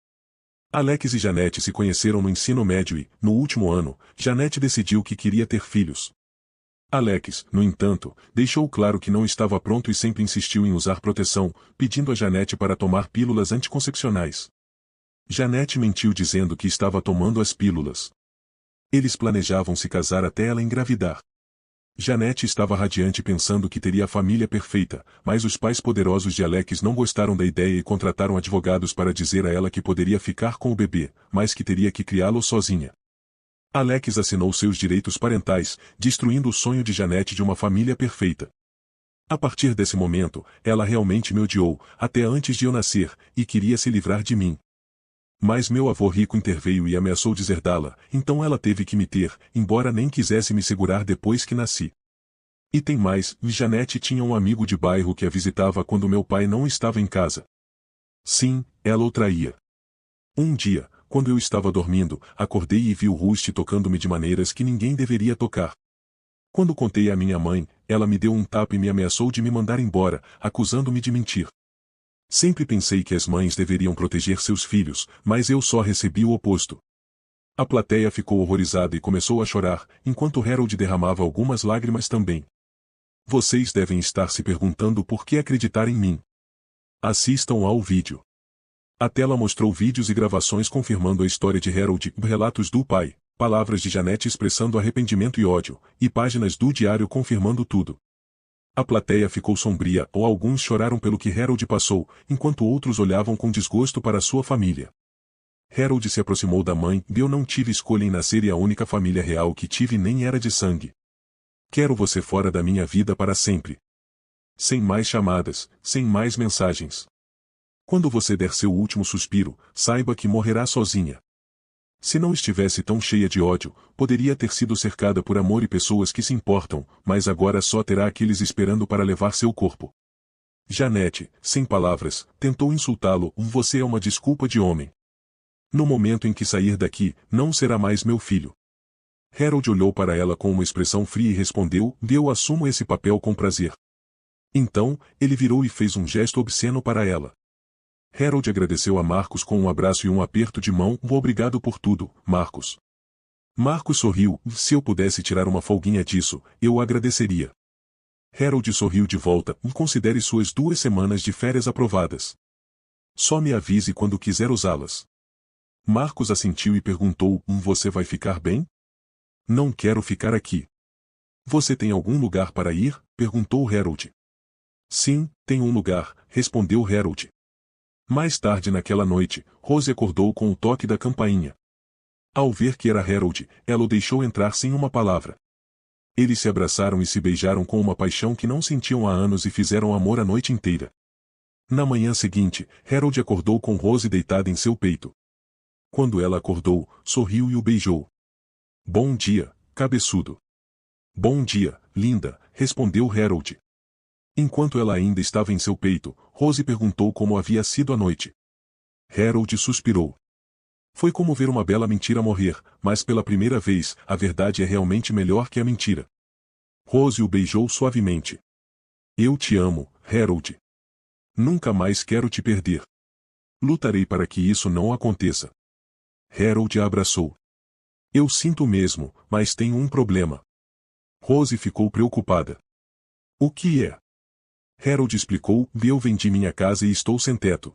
Alex e Janete se conheceram no ensino médio e, no último ano, Janete decidiu que queria ter filhos. Alex, no entanto, deixou claro que não estava pronto e sempre insistiu em usar proteção, pedindo a Janete para tomar pílulas anticoncepcionais. Janete mentiu dizendo que estava tomando as pílulas. Eles planejavam se casar até ela engravidar. Janete estava radiante pensando que teria a família perfeita, mas os pais poderosos de Alex não gostaram da ideia e contrataram advogados para dizer a ela que poderia ficar com o bebê, mas que teria que criá-lo sozinha. Alex assinou seus direitos parentais, destruindo o sonho de Janete de uma família perfeita. A partir desse momento, ela realmente me odiou, até antes de eu nascer, e queria se livrar de mim. Mas meu avô rico interveio e ameaçou deserdá-la, então ela teve que me ter, embora nem quisesse me segurar depois que nasci. E tem mais, Janete tinha um amigo de bairro que a visitava quando meu pai não estava em casa. Sim, ela o traía. Um dia, quando eu estava dormindo, acordei e vi o Rusty tocando-me de maneiras que ninguém deveria tocar. Quando contei à minha mãe, ela me deu um tapa e me ameaçou de me mandar embora, acusando-me de mentir. Sempre pensei que as mães deveriam proteger seus filhos, mas eu só recebi o oposto. A plateia ficou horrorizada e começou a chorar, enquanto Harold derramava algumas lágrimas também. Vocês devem estar se perguntando por que acreditar em mim. Assistam ao vídeo. A tela mostrou vídeos e gravações confirmando a história de Harold, relatos do pai, palavras de Janete expressando arrependimento e ódio, e páginas do diário confirmando tudo. A plateia ficou sombria ou alguns choraram pelo que Harold passou, enquanto outros olhavam com desgosto para sua família. Harold se aproximou da mãe e eu não tive escolha em nascer e a única família real que tive nem era de sangue. Quero você fora da minha vida para sempre. Sem mais chamadas, sem mais mensagens. Quando você der seu último suspiro, saiba que morrerá sozinha. Se não estivesse tão cheia de ódio, poderia ter sido cercada por amor e pessoas que se importam, mas agora só terá aqueles esperando para levar seu corpo. Janete, sem palavras, tentou insultá-lo, você é uma desculpa de homem. No momento em que sair daqui, não será mais meu filho. Harold olhou para ela com uma expressão fria e respondeu, eu assumo esse papel com prazer. Então, ele virou e fez um gesto obsceno para ela. Harold agradeceu a Marcos com um abraço e um aperto de mão, obrigado por tudo, Marcos. Marcos sorriu, se eu pudesse tirar uma folguinha disso, eu agradeceria. Harold sorriu de volta, considere suas 2 semanas de férias aprovadas. Só me avise quando quiser usá-las. Marcos assentiu e perguntou, você vai ficar bem? Não quero ficar aqui. Você tem algum lugar para ir? Perguntou Harold. Sim, tem um lugar, respondeu Harold. Mais tarde naquela noite, Rose acordou com o toque da campainha. Ao ver que era Harold, ela o deixou entrar sem uma palavra. Eles se abraçaram e se beijaram com uma paixão que não sentiam há anos e fizeram amor a noite inteira. Na manhã seguinte, Harold acordou com Rose deitada em seu peito. Quando ela acordou, sorriu e o beijou. Bom dia, cabeçudo. Bom dia, linda, respondeu Harold. Enquanto ela ainda estava em seu peito, Rose perguntou como havia sido a noite. Harold suspirou. Foi como ver uma bela mentira morrer, mas pela primeira vez, a verdade é realmente melhor que a mentira. Rose o beijou suavemente. Eu te amo, Harold. Nunca mais quero te perder. Lutarei para que isso não aconteça. Harold a abraçou. Eu sinto mesmo, mas tenho um problema. Rose ficou preocupada. O que é? Harold explicou, eu vendi minha casa e estou sem teto.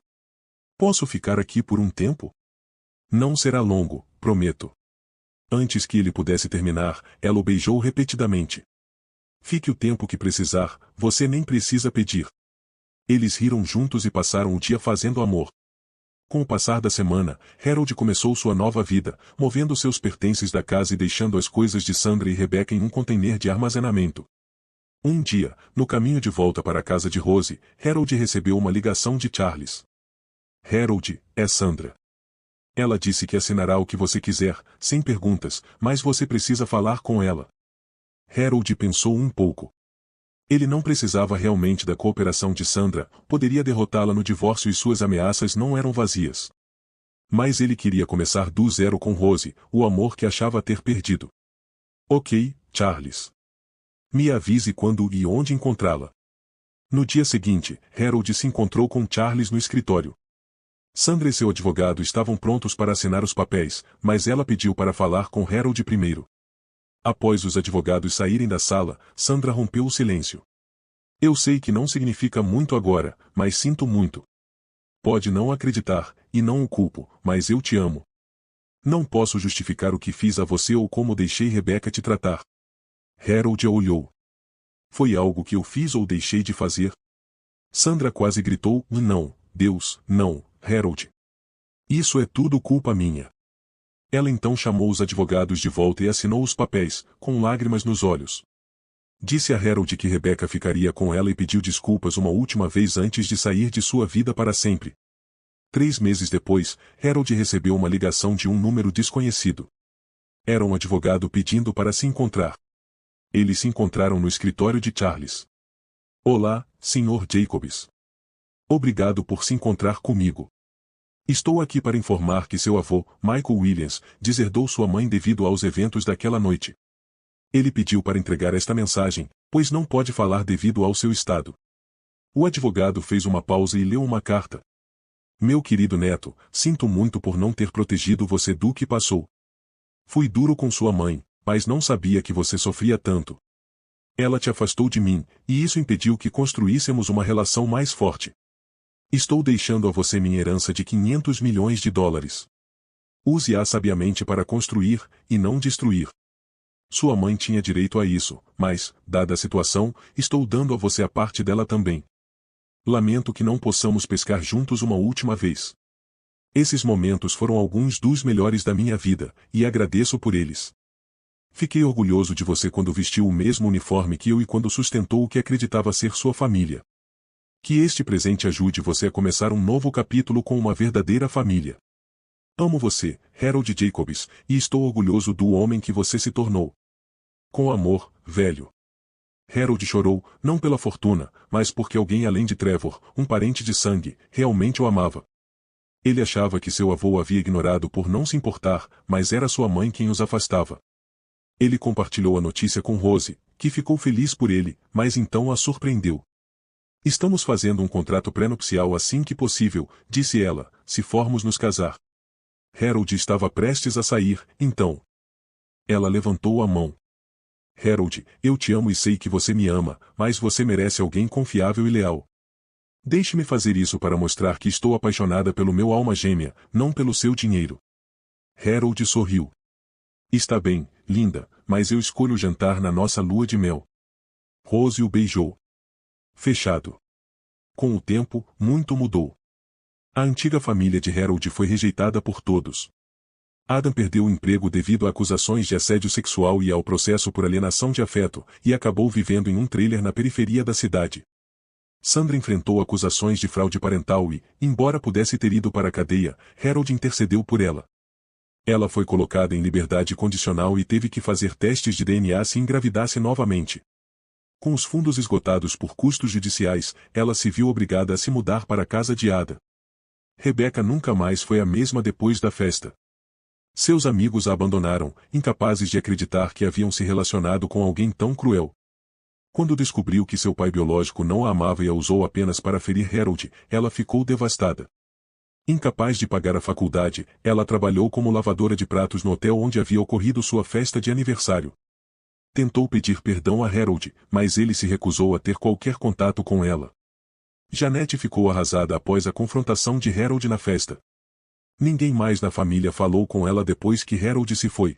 Posso ficar aqui por um tempo? Não será longo, prometo. Antes que ele pudesse terminar, ela o beijou repetidamente. Fique o tempo que precisar, você nem precisa pedir. Eles riram juntos e passaram o dia fazendo amor. Com o passar da semana, Harold começou sua nova vida, movendo seus pertences da casa e deixando as coisas de Sandra e Rebecca em um container de armazenamento. Um dia, no caminho de volta para a casa de Rose, Harold recebeu uma ligação de Charles. Harold, é Sandra. Ela disse que assinará o que você quiser, sem perguntas, mas você precisa falar com ela. Harold pensou um pouco. Ele não precisava realmente da cooperação de Sandra, poderia derrotá-la no divórcio e suas ameaças não eram vazias. Mas ele queria começar do zero com Rose, o amor que achava ter perdido. Ok, Charles. Me avise quando e onde encontrá-la. No dia seguinte, Harold se encontrou com Charles no escritório. Sandra e seu advogado estavam prontos para assinar os papéis, mas ela pediu para falar com Harold primeiro. Após os advogados saírem da sala, Sandra rompeu o silêncio. Eu sei que não significa muito agora, mas sinto muito. Pode não acreditar, e não o culpo, mas eu te amo. Não posso justificar o que fiz a você ou como deixei Rebecca te tratar. Harold a olhou. Foi algo que eu fiz ou deixei de fazer? Sandra quase gritou, não, Deus, não, Harold. Isso é tudo culpa minha. Ela então chamou os advogados de volta e assinou os papéis, com lágrimas nos olhos. Disse a Harold que Rebecca ficaria com ela e pediu desculpas uma última vez antes de sair de sua vida para sempre. 3 meses depois, Harold recebeu uma ligação de um número desconhecido. Era um advogado pedindo para se encontrar. Eles se encontraram no escritório de Charles. Olá, Sr. Jacobs. Obrigado por se encontrar comigo. Estou aqui para informar que seu avô, Michael Williams, deserdou sua mãe devido aos eventos daquela noite. Ele pediu para entregar esta mensagem, pois não pode falar devido ao seu estado. O advogado fez uma pausa e leu uma carta. Meu querido neto, sinto muito por não ter protegido você do que passou. Fui duro com sua mãe, mas não sabia que você sofria tanto. Ela te afastou de mim, e isso impediu que construíssemos uma relação mais forte. Estou deixando a você minha herança de 500 milhões de dólares. Use-a sabiamente para construir, e não destruir. Sua mãe tinha direito a isso, mas, dada a situação, estou dando a você a parte dela também. Lamento que não possamos pescar juntos uma última vez. Esses momentos foram alguns dos melhores da minha vida, e agradeço por eles. Fiquei orgulhoso de você quando vestiu o mesmo uniforme que eu e quando sustentou o que acreditava ser sua família. Que este presente ajude você a começar um novo capítulo com uma verdadeira família. Amo você, Harold Jacobs, e estou orgulhoso do homem que você se tornou. Com amor, velho. Harold chorou, não pela fortuna, mas porque alguém além de Trevor, um parente de sangue, realmente o amava. Ele achava que seu avô o havia ignorado por não se importar, mas era sua mãe quem os afastava. Ele compartilhou a notícia com Rose, que ficou feliz por ele, mas então a surpreendeu. Estamos fazendo um contrato pré-nupcial assim que possível, disse ela, se formos nos casar. Harold estava prestes a sair, então. Ela levantou a mão. Harold, eu te amo e sei que você me ama, mas você merece alguém confiável e leal. Deixe-me fazer isso para mostrar que estou apaixonada pelo meu alma gêmea, não pelo seu dinheiro. Harold sorriu. Está bem, linda, mas eu escolho jantar na nossa lua de mel. Rose o beijou. Fechado. Com o tempo, muito mudou. A antiga família de Harold foi rejeitada por todos. Adam perdeu o emprego devido a acusações de assédio sexual e ao processo por alienação de afeto, e acabou vivendo em um trailer na periferia da cidade. Sandra enfrentou acusações de fraude parental e, embora pudesse ter ido para a cadeia, Harold intercedeu por ela. Ela foi colocada em liberdade condicional e teve que fazer testes de DNA se engravidasse novamente. Com os fundos esgotados por custos judiciais, ela se viu obrigada a se mudar para a casa de Ada. Rebecca nunca mais foi a mesma depois da festa. Seus amigos a abandonaram, incapazes de acreditar que haviam se relacionado com alguém tão cruel. Quando descobriu que seu pai biológico não a amava e a usou apenas para ferir Harold, ela ficou devastada. Incapaz de pagar a faculdade, ela trabalhou como lavadora de pratos no hotel onde havia ocorrido sua festa de aniversário. Tentou pedir perdão a Harold, mas ele se recusou a ter qualquer contato com ela. Janete ficou arrasada após a confrontação de Harold na festa. Ninguém mais na família falou com ela depois que Harold se foi.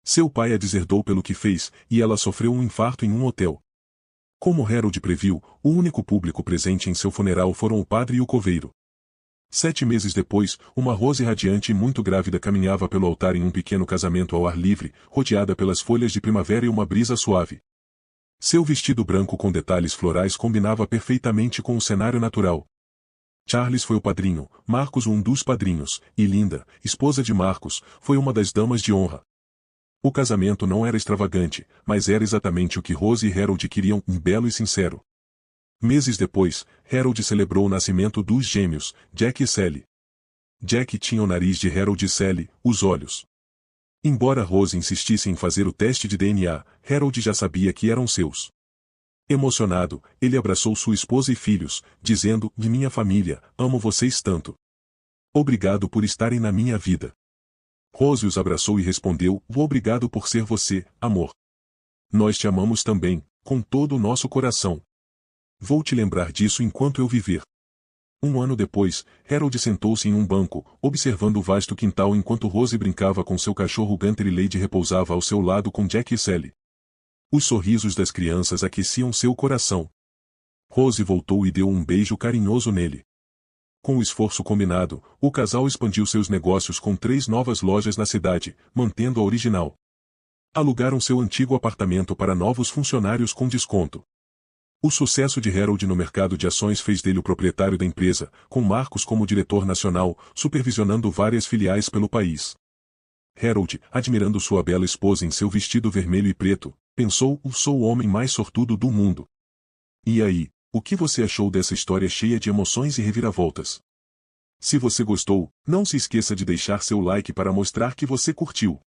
Seu pai a deserdou pelo que fez, e ela sofreu um infarto em um hotel. Como Harold previu, o único público presente em seu funeral foram o padre e o coveiro. 7 meses depois, uma Rose radiante e muito grávida caminhava pelo altar em um pequeno casamento ao ar livre, rodeada pelas folhas de primavera e uma brisa suave. Seu vestido branco com detalhes florais combinava perfeitamente com o cenário natural. Charles foi o padrinho, Marcos um dos padrinhos, e Linda, esposa de Marcos, foi uma das damas de honra. O casamento não era extravagante, mas era exatamente o que Rose e Harold queriam, belo e sincero. Meses depois, Harold celebrou o nascimento dos gêmeos, Jack e Sally. Jack tinha o nariz de Harold e Sally, os olhos. Embora Rose insistisse em fazer o teste de DNA, Harold já sabia que eram seus. Emocionado, ele abraçou sua esposa e filhos, dizendo: "De minha família, amo vocês tanto. Obrigado por estarem na minha vida." Rose os abraçou e respondeu: "Obrigado por ser você, amor. Nós te amamos também, com todo o nosso coração. Vou te lembrar disso enquanto eu viver." Um ano depois, Harold sentou-se em um banco, observando o vasto quintal enquanto Rose brincava com seu cachorro Gunter e Lady repousava ao seu lado com Jack e Sally. Os sorrisos das crianças aqueciam seu coração. Rose voltou e deu um beijo carinhoso nele. Com o esforço combinado, o casal expandiu seus negócios com 3 novas lojas na cidade, mantendo a original. Alugaram seu antigo apartamento para novos funcionários com desconto. O sucesso de Harold no mercado de ações fez dele o proprietário da empresa, com Marcos como diretor nacional, supervisionando várias filiais pelo país. Harold, admirando sua bela esposa em seu vestido vermelho e preto, pensou: "Sou o homem mais sortudo do mundo." E aí, o que você achou dessa história cheia de emoções e reviravoltas? Se você gostou, não se esqueça de deixar seu like para mostrar que você curtiu.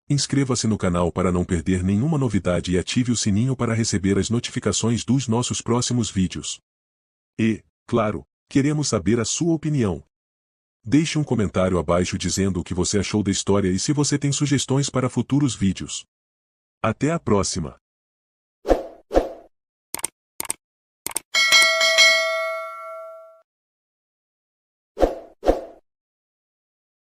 Inscreva-se no canal para não perder nenhuma novidade e ative o sininho para receber as notificações dos nossos próximos vídeos. E, claro, queremos saber a sua opinião. Deixe um comentário abaixo dizendo o que você achou da história e se você tem sugestões para futuros vídeos. Até a próxima!